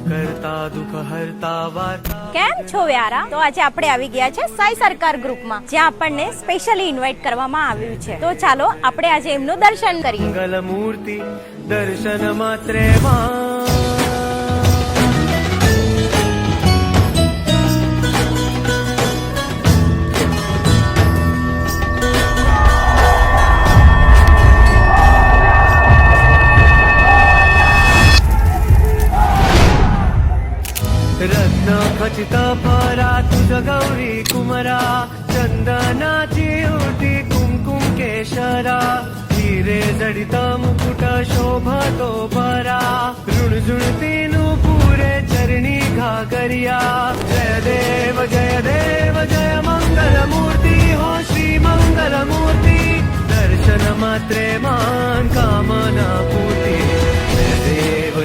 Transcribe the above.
करता दुख हरता वार्ता। કેમ છો વ્યારા? તો આજે આપણે આવી ગયા છે સાઈ સરકાર ગ્રુપમાં, જ્યાં આપણને સ્પેશિયલી ઇન્વાઇટ કરવામાં આવ્યું છે. તો ચાલો આપણે આજે એમનું દર્શન કરીએ. મંગલ મૂર્તિ દર્શન માત્રે માં रत्न खचित परा तुझ गौरी कुमरा चंदनाची उठी कुमकुम केशरा हिरे जडित मुकुट शोभतो परा ऋणझुणती नुपुरे चरणी घागरिया जय देव जय मंगल मूर्ति हो श्री मंगल मूर्ति दर्शन मात्रे मान कामना पूर्ति जय देव